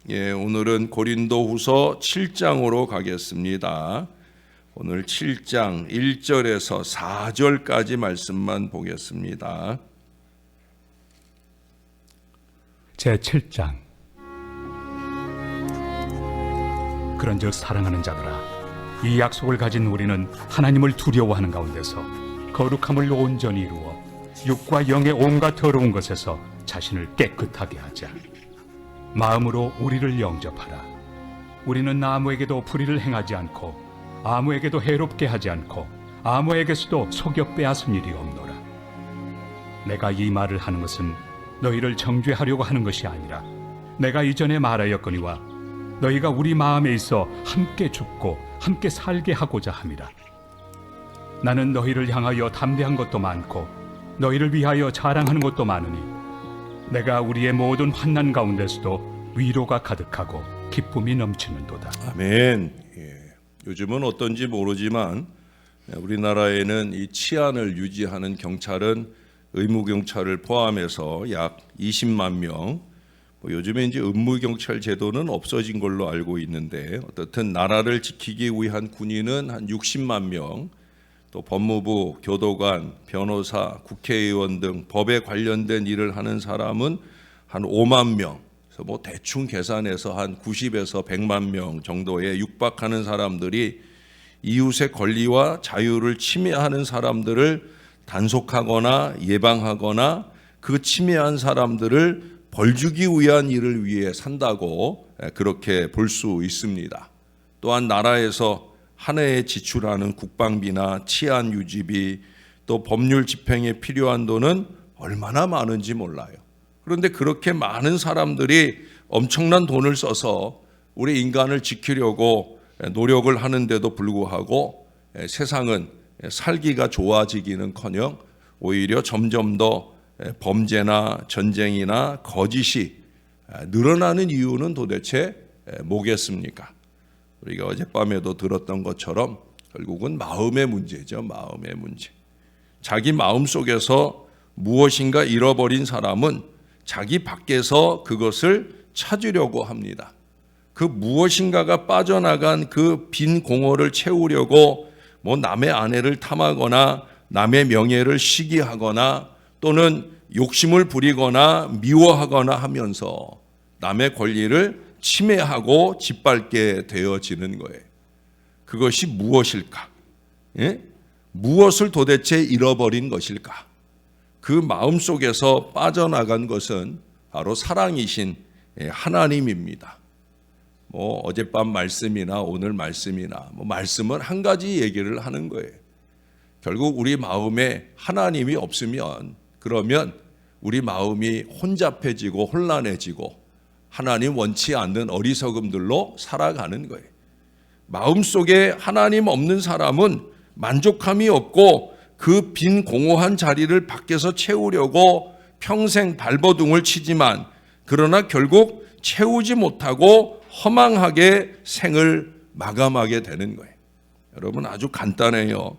오늘은 고린도후서 7장으로 가겠습니다. 오늘 7장 1절에서 4절까지 말씀만 보겠습니다. 제7장. 그런즉 사랑하는 자들아, 이 약속을 가진 우리는 하나님을 두려워하는 가운데서 거룩함을 온전히 이루어 육과 영의 온갖 더러운 것에서 자신을 깨끗하게 하자. 마음으로 우리를 영접하라. 우리는 아무에게도 불의를 행하지 않고 아무에게도 해롭게 하지 않고 아무에게서도 속여 빼앗은 일이 없노라. 내가 이 말을 하는 것은 너희를 정죄하려고 하는 것이 아니라 내가 이전에 말하였거니와 너희가 우리 마음에 있어 함께 죽고 함께 살게 하고자 함이라. 나는 너희를 향하여 담대한 것도 많고 너희를 위하여 자랑하는 것도 많으니 내가 우리의 모든 환난 가운데서도 위로가 가득하고 기쁨이 넘치는도다. 아멘. 요즘은 어떤지 모르지만 우리나라에는 이 치안을 유지하는 경찰은 의무경찰을 포함해서 약 20만 명, 요즘에 이제 의무경찰 제도는 없어진 걸로 알고 있는데 어떻든 나라를 지키기 위한 군인은 한 60만 명, 또 법무부, 교도관, 변호사, 국회의원 등 법에 관련된 일을 하는 사람은 한 5만 명, 그래서 대충 계산해서 한 90에서 100만 명 정도에 육박하는 사람들이 이웃의 권리와 자유를 침해하는 사람들을 단속하거나 예방하거나 그 침해한 사람들을 벌주기 위한 일을 위해 산다고 그렇게 볼 수 있습니다. 또한 나라에서 한 해에 지출하는 국방비나 치안 유지비, 또 법률 집행에 필요한 돈은 얼마나 많은지 몰라요. 그런데 그렇게 많은 사람들이 엄청난 돈을 써서 우리 인간을 지키려고 노력을 하는데도 불구하고 세상은 살기가 좋아지기는커녕 오히려 점점 더 범죄나 전쟁이나 거짓이 늘어나는 이유는 도대체 뭐겠습니까? 우리가 어젯밤에도 들었던 것처럼 결국은 마음의 문제죠. 마음의 문제. 자기 마음 속에서 무엇인가 잃어버린 사람은 자기 밖에서 그것을 찾으려고 합니다. 그 무엇인가가 빠져나간 그 빈 공허를 채우려고 남의 아내를 탐하거나 남의 명예를 시기하거나 또는 욕심을 부리거나 미워하거나 하면서 남의 권리를 침해하고 짓밟게 되어지는 거예요. 그것이 무엇일까? 무엇을 도대체 잃어버린 것일까? 그 마음 속에서 빠져나간 것은 바로 사랑이신 하나님입니다. 어젯밤 말씀이나 오늘 말씀이나 말씀은 한 가지 얘기를 하는 거예요. 결국 우리 마음에 하나님이 없으면 그러면 우리 마음이 혼잡해지고 혼란해지고 하나님 원치 않는 어리석음들로 살아가는 거예요. 마음속에 하나님 없는 사람은 만족함이 없고 그 빈 공허한 자리를 밖에서 채우려고 평생 발버둥을 치지만 그러나 결국 채우지 못하고 허망하게 생을 마감하게 되는 거예요. 여러분 아주 간단해요.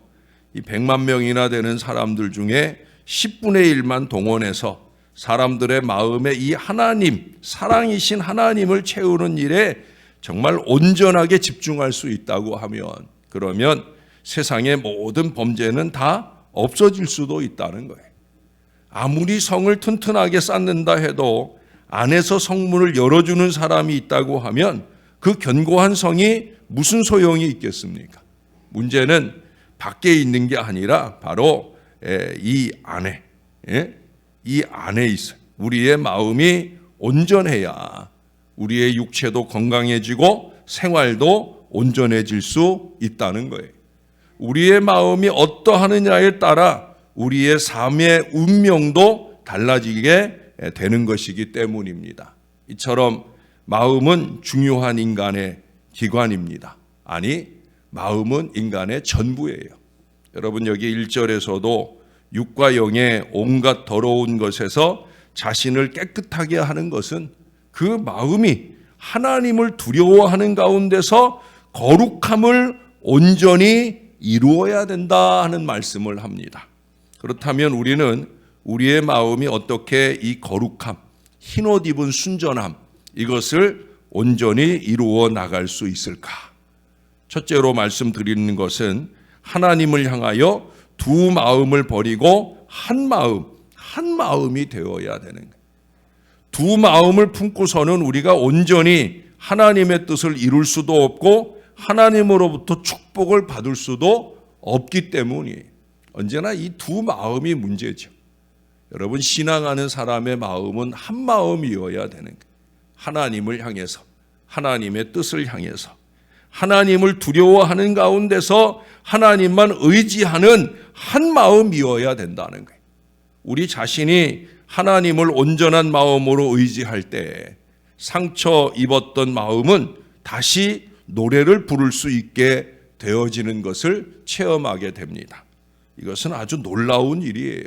이 100만 명이나 되는 사람들 중에 10분의 1만 동원해서 사람들의 마음에 이 하나님, 사랑이신 하나님을 채우는 일에 정말 온전하게 집중할 수 있다고 하면 그러면 세상의 모든 범죄는 다 없어질 수도 있다는 거예요. 아무리 성을 튼튼하게 쌓는다 해도 안에서 성문을 열어주는 사람이 있다고 하면 그 견고한 성이 무슨 소용이 있겠습니까? 문제는 밖에 있는 게 아니라 바로 이 안에 있어요. 우리의 마음이 온전해야 우리의 육체도 건강해지고 생활도 온전해질 수 있다는 거예요. 우리의 마음이 어떠하느냐에 따라 우리의 삶의 운명도 달라지게 되는 것이기 때문입니다. 이처럼 마음은 중요한 인간의 기관입니다. 아니, 마음은 인간의 전부예요. 여러분 여기 1절에서도 육과 영의 온갖 더러운 것에서 자신을 깨끗하게 하는 것은 그 마음이 하나님을 두려워하는 가운데서 거룩함을 온전히 이루어야 된다 하는 말씀을 합니다. 그렇다면 우리는 우리의 마음이 어떻게 이 거룩함, 흰옷 입은 순전함, 이것을 온전히 이루어 나갈 수 있을까? 첫째로 말씀드리는 것은 하나님을 향하여 두 마음을 버리고 한 마음이 되어야 되는 거예요. 두 마음을 품고서는 우리가 온전히 하나님의 뜻을 이룰 수도 없고 하나님으로부터 축복을 받을 수도 없기 때문이에요. 언제나 이 두 마음이 문제죠. 여러분, 신앙하는 사람의 마음은 한 마음이어야 되는 거예요. 하나님을 향해서, 하나님의 뜻을 향해서, 하나님을 두려워하는 가운데서 하나님만 의지하는 한 마음이어야 된다는 거예요. 우리 자신이 하나님을 온전한 마음으로 의지할 때 상처 입었던 마음은 다시 노래를 부를 수 있게 되어지는 것을 체험하게 됩니다. 이것은 아주 놀라운 일이에요.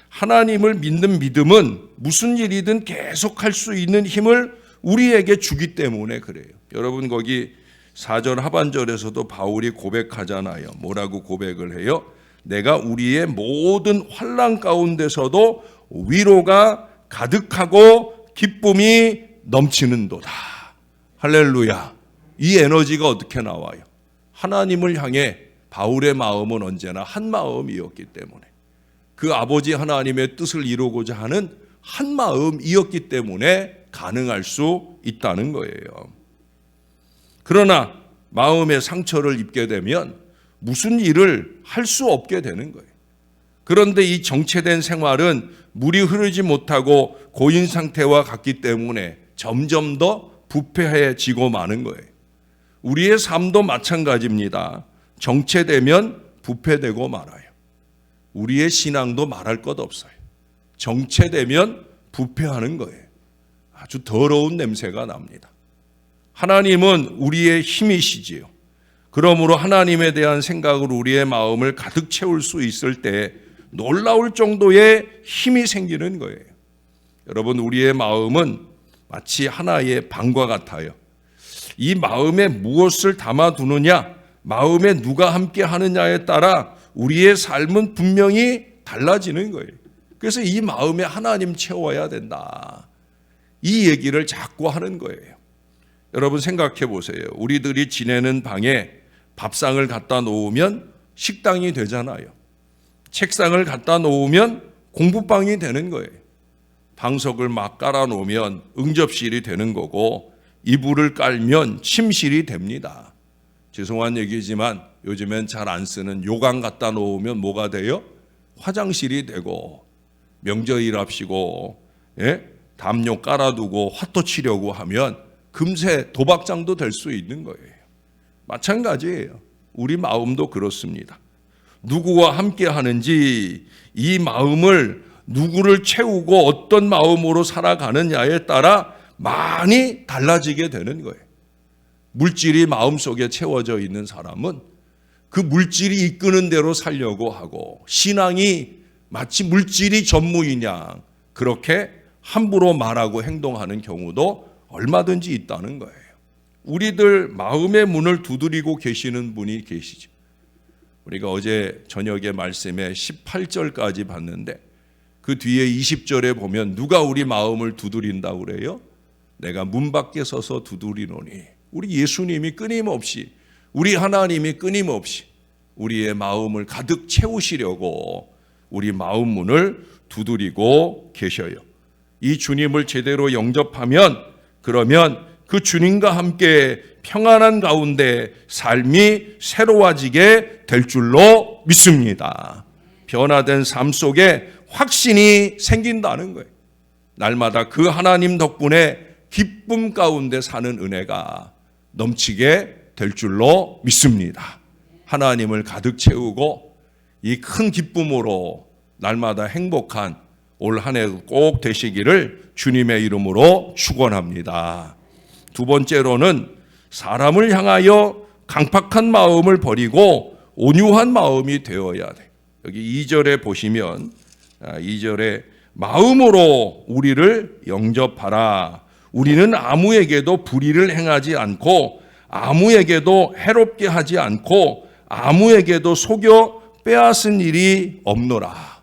하나님을 믿는 믿음은 무슨 일이든 계속할 수 있는 힘을 우리에게 주기 때문에 그래요. 여러분, 거기 4절 하반절에서도 바울이 고백하잖아요. 뭐라고 고백을 해요? 내가 우리의 모든 환난 가운데서도 위로가 가득하고 기쁨이 넘치는도다. 할렐루야. 이 에너지가 어떻게 나와요? 하나님을 향해 바울의 마음은 언제나 한 마음이었기 때문에, 그 아버지 하나님의 뜻을 이루고자 하는 한 마음이었기 때문에 가능할 수 있다는 거예요. 그러나 마음의 상처를 입게 되면 무슨 일을 할 수 없게 되는 거예요. 그런데 이 정체된 생활은 물이 흐르지 못하고 고인 상태와 같기 때문에 점점 더 부패해지고 마는 거예요. 우리의 삶도 마찬가지입니다. 정체되면 부패되고 말아요. 우리의 신앙도 말할 것 없어요. 정체되면 부패하는 거예요. 아주 더러운 냄새가 납니다. 하나님은 우리의 힘이시지요. 그러므로 하나님에 대한 생각으로 우리의 마음을 가득 채울 수 있을 때 놀라울 정도의 힘이 생기는 거예요. 여러분, 우리의 마음은 마치 하나의 방과 같아요. 이 마음에 무엇을 담아두느냐, 마음에 누가 함께 하느냐에 따라 우리의 삶은 분명히 달라지는 거예요. 그래서 이 마음에 하나님 채워야 된다. 이 얘기를 자꾸 하는 거예요. 여러분, 생각해 보세요. 우리들이 지내는 방에 밥상을 갖다 놓으면 식당이 되잖아요. 책상을 갖다 놓으면 공부방이 되는 거예요. 방석을 막 깔아 놓으면 응접실이 되는 거고, 이불을 깔면 침실이 됩니다. 죄송한 얘기지만 요즘엔 잘 안 쓰는 요강 갖다 놓으면 뭐가 돼요? 화장실이 되고, 명절이랍시고, 담요 깔아두고 화토 치려고 하면 금세 도박장도 될 수 있는 거예요. 마찬가지예요. 우리 마음도 그렇습니다. 누구와 함께 하는지, 이 마음을 누구를 채우고 어떤 마음으로 살아가느냐에 따라 많이 달라지게 되는 거예요. 물질이 마음속에 채워져 있는 사람은 그 물질이 이끄는 대로 살려고 하고, 신앙이 마치 물질이 전무이냐 그렇게 함부로 말하고 행동하는 경우도 얼마든지 있다는 거예요. 우리들 마음의 문을 두드리고 계시는 분이 계시죠. 우리가 어제 저녁에 말씀에 18절까지 봤는데 그 뒤에 20절에 보면 누가 우리 마음을 두드린다고 그래요? 내가 문 밖에 서서 두드리노니. 우리 예수님이 끊임없이, 우리 하나님이 끊임없이 우리의 마음을 가득 채우시려고 우리 마음 문을 두드리고 계셔요. 이 주님을 제대로 영접하면, 그러면 그 주님과 함께 평안한 가운데 삶이 새로워지게 될 줄로 믿습니다. 변화된 삶 속에 확신이 생긴다는 거예요. 날마다 그 하나님 덕분에 기쁨 가운데 사는 은혜가 넘치게 될 줄로 믿습니다. 하나님을 가득 채우고 이 큰 기쁨으로 날마다 행복한 올 한 해 꼭 되시기를 주님의 이름으로 축원합니다. 두 번째로는 사람을 향하여 강팍한 마음을 버리고 온유한 마음이 되어야 돼. 여기 2절에 보시면 2절에 마음으로 우리를 영접하라. 우리는 아무에게도 불의를 행하지 않고 아무에게도 해롭게 하지 않고 아무에게도 속여 빼앗은 일이 없노라.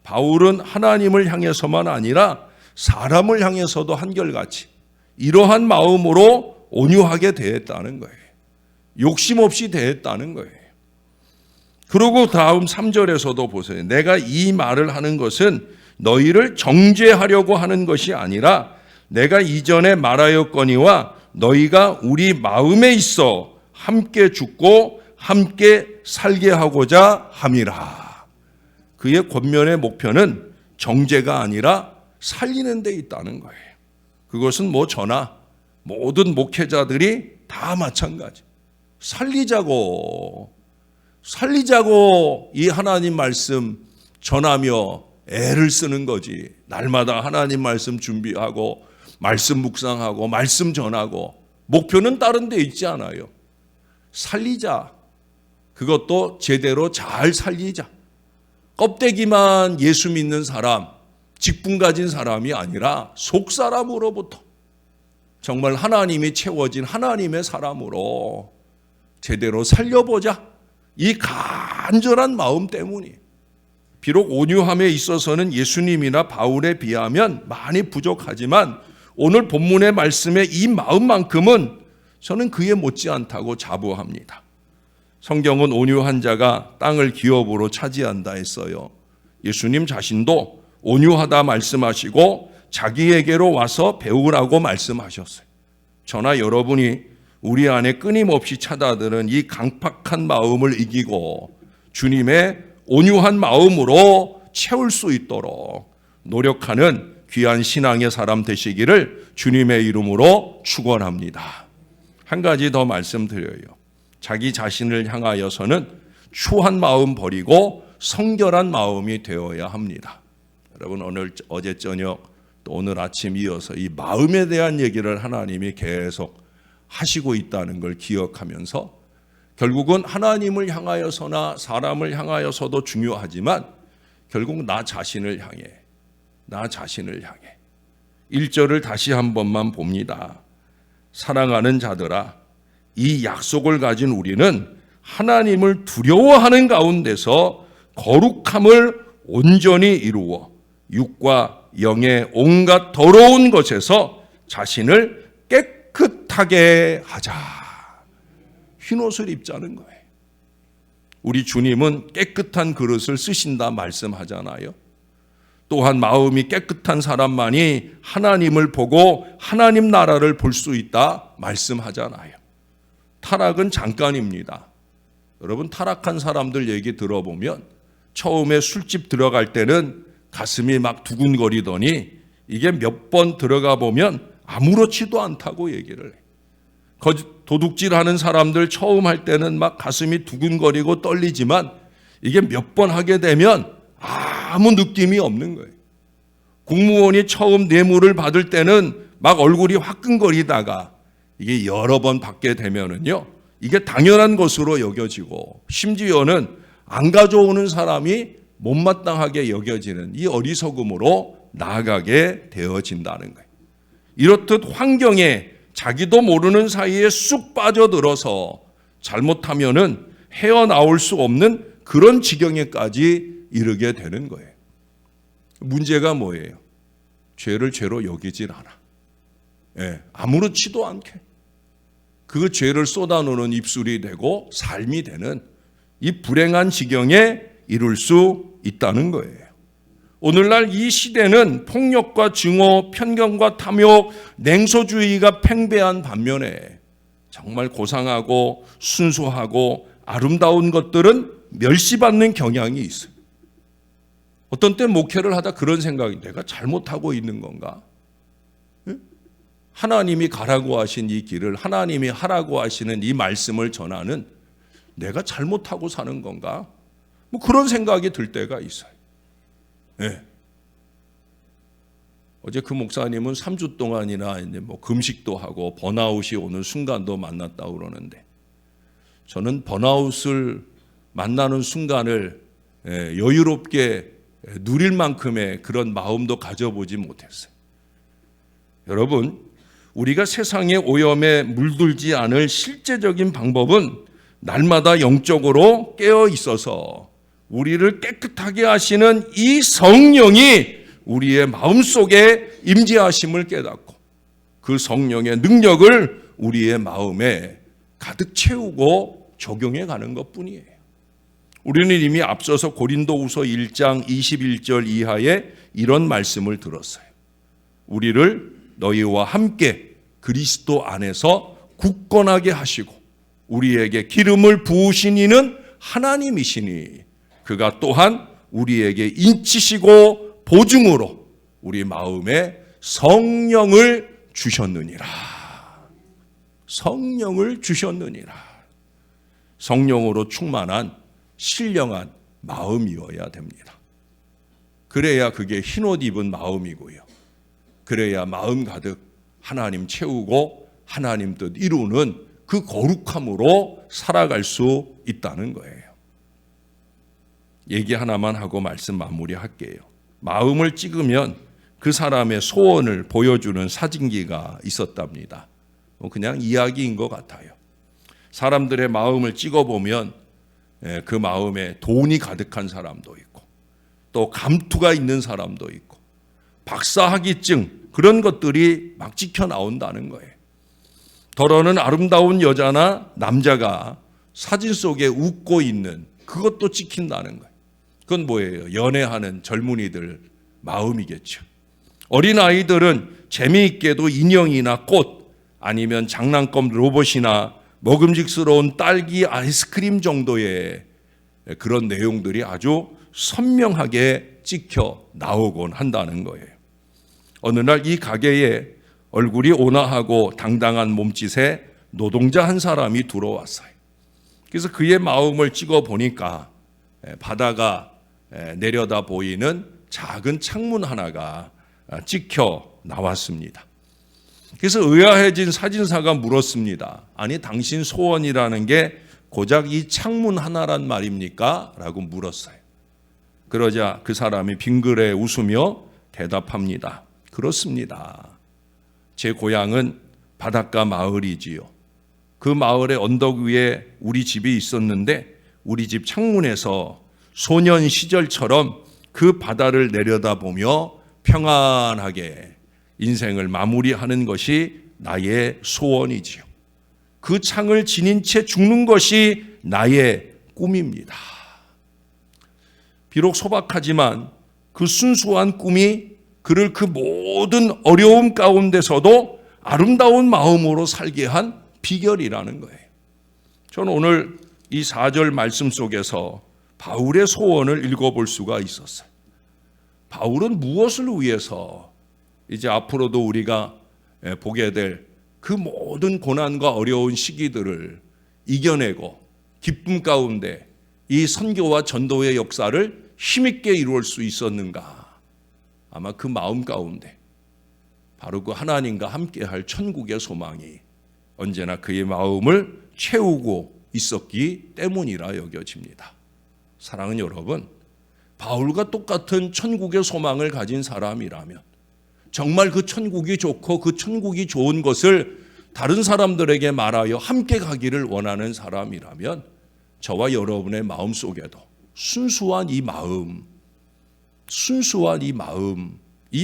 바울은 하나님을 향해서만 아니라 사람을 향해서도 한결같이 이러한 마음으로 온유하게 대했다는 거예요. 욕심 없이 대했다는 거예요. 그리고 다음 3절에서도 보세요. 내가 이 말을 하는 것은 너희를 정죄하려고 하는 것이 아니라 내가 이전에 말하였거니와 너희가 우리 마음에 있어 함께 죽고 함께 살게 하고자 함이라. 그의 권면의 목표는 정죄가 아니라 살리는 데 있다는 거예요. 그것은 저나 모든 목회자들이 다 마찬가지. 살리자고 이 하나님 말씀 전하며 애를 쓰는 거지. 날마다 하나님 말씀 준비하고 말씀 묵상하고 말씀 전하고 목표는 다른 데 있지 않아요. 살리자. 그것도 제대로 잘 살리자. 껍데기만 예수 믿는 사람, 직분 가진 사람이 아니라 속 사람으로부터 정말 하나님이 채워진 하나님의 사람으로 제대로 살려보자. 이 간절한 마음 때문이. 비록 온유함에 있어서는 예수님이나 바울에 비하면 많이 부족하지만 오늘 본문의 말씀의 이 마음만큼은 저는 그에 못지않다고 자부합니다. 성경은 온유한 자가 땅을 기업으로 차지한다 했어요. 예수님 자신도 온유하다 말씀하시고 자기에게로 와서 배우라고 말씀하셨어요. 저나 여러분이 우리 안에 끊임없이 찾아드는 이 강팍한 마음을 이기고 주님의 온유한 마음으로 채울 수 있도록 노력하는 귀한 신앙의 사람 되시기를 주님의 이름으로 축원합니다. 한 가지 더 말씀드려요. 자기 자신을 향하여서는 추한 마음 버리고 성결한 마음이 되어야 합니다. 여러분 어제 저녁 또 오늘 아침 이어서 이 마음에 대한 얘기를 하나님이 계속 하시고 있다는 걸 기억하면서 결국은 하나님을 향하여서나 사람을 향하여서도 중요하지만 결국 나 자신을 향해 1절을 다시 한 번만 봅니다. 사랑하는 자들아, 이 약속을 가진 우리는 하나님을 두려워하는 가운데서 거룩함을 온전히 이루어 육과 영의 온갖 더러운 것에서 자신을 깨끗하게 하자. 흰옷을 입자는 거예요. 우리 주님은 깨끗한 그릇을 쓰신다 말씀하잖아요. 또한 마음이 깨끗한 사람만이 하나님을 보고 하나님 나라를 볼 수 있다 말씀하잖아요. 타락은 잠깐입니다. 여러분 타락한 사람들 얘기 들어보면 처음에 술집 들어갈 때는 가슴이 막 두근거리더니 이게 몇 번 들어가 보면 아무렇지도 않다고 얘기를 해요. 도둑질하는 사람들 처음 할 때는 막 가슴이 두근거리고 떨리지만 이게 몇 번 하게 되면 아무 느낌이 없는 거예요. 공무원이 처음 뇌물을 받을 때는 막 얼굴이 화끈거리다가 이게 여러 번 받게 되면은요, 이게 당연한 것으로 여겨지고 심지어는 안 가져오는 사람이 못마땅하게 여겨지는 이 어리석음으로 나아가게 되어진다는 거예요. 이렇듯 환경에 자기도 모르는 사이에 쑥 빠져들어서 잘못하면은 헤어나올 수 없는 그런 지경에까지 이르게 되는 거예요. 문제가 뭐예요? 죄를 죄로 여기질 않아. 아무렇지도 않게 그 죄를 쏟아놓는 입술이 되고 삶이 되는 이 불행한 지경에 이룰 수 있다는 거예요. 오늘날 이 시대는 폭력과 증오, 편견과 탐욕, 냉소주의가 팽배한 반면에 정말 고상하고 순수하고 아름다운 것들은 멸시받는 경향이 있어요. 어떤 때 목회를 하다 그런 생각이 내가 잘못하고 있는 건가? 하나님이 가라고 하신 이 길을 하나님이 하라고 하시는 이 말씀을 전하는 내가 잘못하고 사는 건가? 그런 생각이 들 때가 있어요. 어제 그 목사님은 3주 동안이나 이제 금식도 하고 번아웃이 오는 순간도 만났다고 그러는데 저는 번아웃을 만나는 순간을 여유롭게 누릴 만큼의 그런 마음도 가져보지 못했어요. 여러분, 우리가 세상의 오염에 물들지 않을 실제적인 방법은 날마다 영적으로 깨어 있어서 우리를 깨끗하게 하시는 이 성령이 우리의 마음속에 임재하심을 깨닫고 그 성령의 능력을 우리의 마음에 가득 채우고 적용해 가는 것뿐이에요. 우리는 이미 앞서서 고린도후서 1장 21절 이하에 이런 말씀을 들었어요. 우리를 너희와 함께 그리스도 안에서 굳건하게 하시고 우리에게 기름을 부으신 이는 하나님이시니 그가 또한 우리에게 인치시고 보증으로 우리 마음에 성령을 주셨느니라. 성령을 주셨느니라. 성령으로 충만한 신령한 마음이어야 됩니다. 그래야 그게 흰옷 입은 마음이고요. 그래야 마음 가득 하나님 채우고 하나님 뜻 이루는 그 거룩함으로 살아갈 수 있다는 거예요. 얘기 하나만 하고 말씀 마무리할게요. 마음을 찍으면 그 사람의 소원을 보여주는 사진기가 있었답니다. 그냥 이야기인 것 같아요. 사람들의 마음을 찍어보면 그 마음에 돈이 가득한 사람도 있고 또 감투가 있는 사람도 있고 박사학위증 그런 것들이 막 찍혀 나온다는 거예요. 더러는 아름다운 여자나 남자가 사진 속에 웃고 있는 그것도 찍힌다는 거예요. 그건 뭐예요? 연애하는 젊은이들 마음이겠죠. 어린아이들은 재미있게도 인형이나 꽃 아니면 장난감 로봇이나 먹음직스러운 딸기 아이스크림 정도의 그런 내용들이 아주 선명하게 찍혀 나오곤 한다는 거예요. 어느 날 이 가게에 얼굴이 온화하고 당당한 몸짓에 노동자 한 사람이 들어왔어요. 그래서 그의 마음을 찍어 보니까 바다가 내려다 보이는 작은 창문 하나가 찍혀 나왔습니다. 그래서 의아해진 사진사가 물었습니다. 아니 당신 소원이라는 게 고작 이 창문 하나란 말입니까? 라고 물었어요. 그러자 그 사람이 빙그레 웃으며 대답합니다. 그렇습니다. 제 고향은 바닷가 마을이지요. 그 마을의 언덕 위에 우리 집이 있었는데 우리 집 창문에서 소년 시절처럼 그 바다를 내려다보며 평안하게 인생을 마무리하는 것이 나의 소원이지요. 그 창을 지닌 채 죽는 것이 나의 꿈입니다. 비록 소박하지만 그 순수한 꿈이 그를 그 모든 어려움 가운데서도 아름다운 마음으로 살게 한 비결이라는 거예요. 저는 오늘 이 4절 말씀 속에서 바울의 소원을 읽어볼 수가 있었어요. 바울은 무엇을 위해서 이제 앞으로도 우리가 보게 될 그 모든 고난과 어려운 시기들을 이겨내고 기쁨 가운데 이 선교와 전도의 역사를 힘있게 이루을 수 있었는가? 아마 그 마음 가운데 바로 그 하나님과 함께할 천국의 소망이 언제나 그의 마음을 채우고 있었기 때문이라 여겨집니다. 사랑하는 여러분, 바울과 똑같은 천국의 소망을 가진 사람이라면 정말 그 천국이 좋고 그 천국이 좋은 것을 다른 사람들에게 말하여 함께 가기를 원하는 사람이라면 저와 여러분의 마음 속에도 순수한 이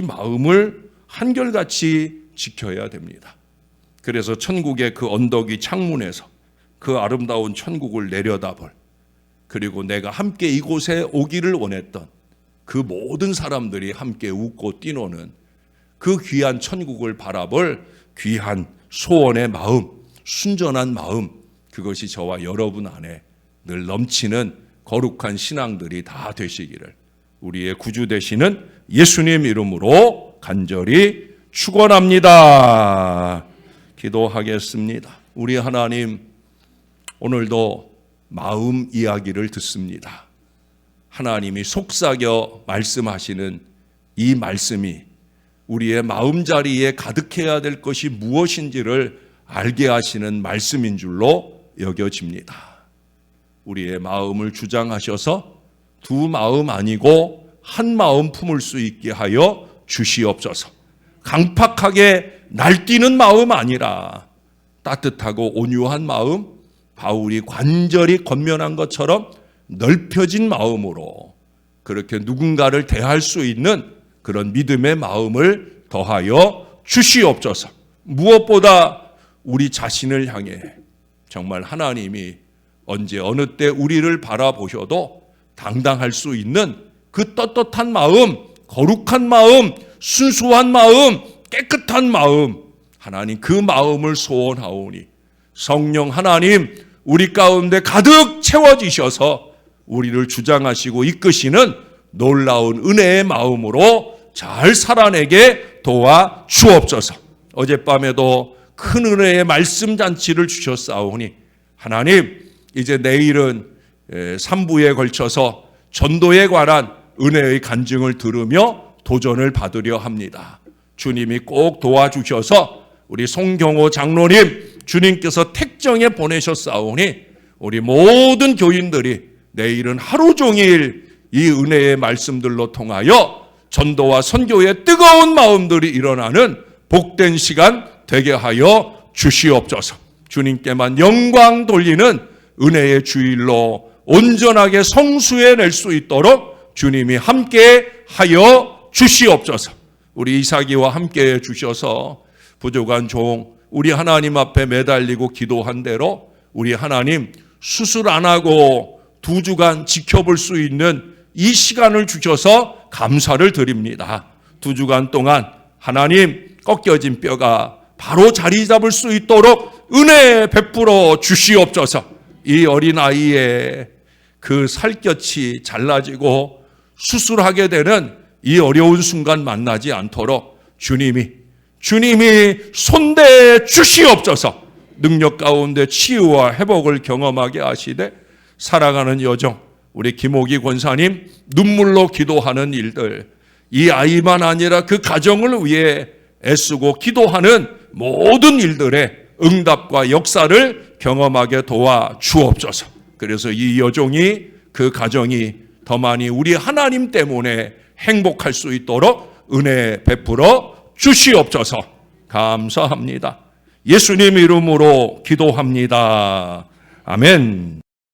마음을 한결같이 지켜야 됩니다. 그래서 천국의 그 언덕이 창문에서 그 아름다운 천국을 내려다볼, 그리고 내가 함께 이곳에 오기를 원했던 그 모든 사람들이 함께 웃고 뛰노는 그 귀한 천국을 바라볼 귀한 소원의 마음, 순전한 마음, 그것이 저와 여러분 안에 늘 넘치는 거룩한 신앙들이 다 되시기를 우리의 구주 되시는 예수님 이름으로 간절히 축원합니다. 기도하겠습니다. 우리 하나님, 오늘도 마음 이야기를 듣습니다. 하나님이 속삭여 말씀하시는 이 말씀이 우리의 마음자리에 가득해야 될 것이 무엇인지를 알게 하시는 말씀인 줄로 여겨집니다. 우리의 마음을 주장하셔서 두 마음 아니고 한 마음 품을 수 있게 하여 주시옵소서. 강팍하게 날뛰는 마음 아니라 따뜻하고 온유한 마음, 바울이 관절이 건면한 것처럼 넓혀진 마음으로 그렇게 누군가를 대할 수 있는 그런 믿음의 마음을 더하여 주시옵소서. 무엇보다 우리 자신을 향해 정말 하나님이 언제 어느 때 우리를 바라보셔도 당당할 수 있는 그 떳떳한 마음, 거룩한 마음, 순수한 마음, 깨끗한 마음, 하나님 그 마음을 소원하오니 성령 하나님 우리 가운데 가득 채워지셔서 우리를 주장하시고 이끄시는 놀라운 은혜의 마음으로 잘 살아내게 도와 주옵소서. 어젯밤에도 큰 은혜의 말씀 잔치를 주셨사오니 하나님 이제 내일은 3부에 걸쳐서 전도에 관한 은혜의 간증을 들으며 도전을 받으려 합니다. 주님이 꼭 도와주셔서 우리 송경호 장로님 주님께서 택정에 보내셨사오니 우리 모든 교인들이 내일은 하루 종일 이 은혜의 말씀들로 통하여 전도와 선교의 뜨거운 마음들이 일어나는 복된 시간 되게 하여 주시옵소서. 주님께만 영광 돌리는 은혜의 주일로 온전하게 성수해낼 수 있도록 주님이 함께 하여 주시옵소서. 우리 이삭이와 함께 해 주셔서 부족한 종 우리 하나님 앞에 매달리고 기도한 대로 우리 하나님 수술 안 하고 2주간 지켜볼 수 있는 이 시간을 주셔서 감사를 드립니다. 2주간 동안 하나님 꺾여진 뼈가 바로 자리 잡을 수 있도록 은혜 베풀어 주시옵소서. 이 어린아이의 그 살갗이 잘라지고 수술하게 되는 이 어려운 순간 만나지 않도록 주님이 손대해 주시옵소서. 능력 가운데 치유와 회복을 경험하게 하시되 살아가는 여정 우리 김옥희 권사님 눈물로 기도하는 일들 이 아이만 아니라 그 가정을 위해 애쓰고 기도하는 모든 일들의 응답과 역사를 경험하게 도와 주옵소서. 그래서 이 여종이 그 가정이 더 많이 우리 하나님 때문에 행복할 수 있도록 은혜 베풀어 주시옵소서. 감사합니다. 예수님 이름으로 기도합니다. 아멘.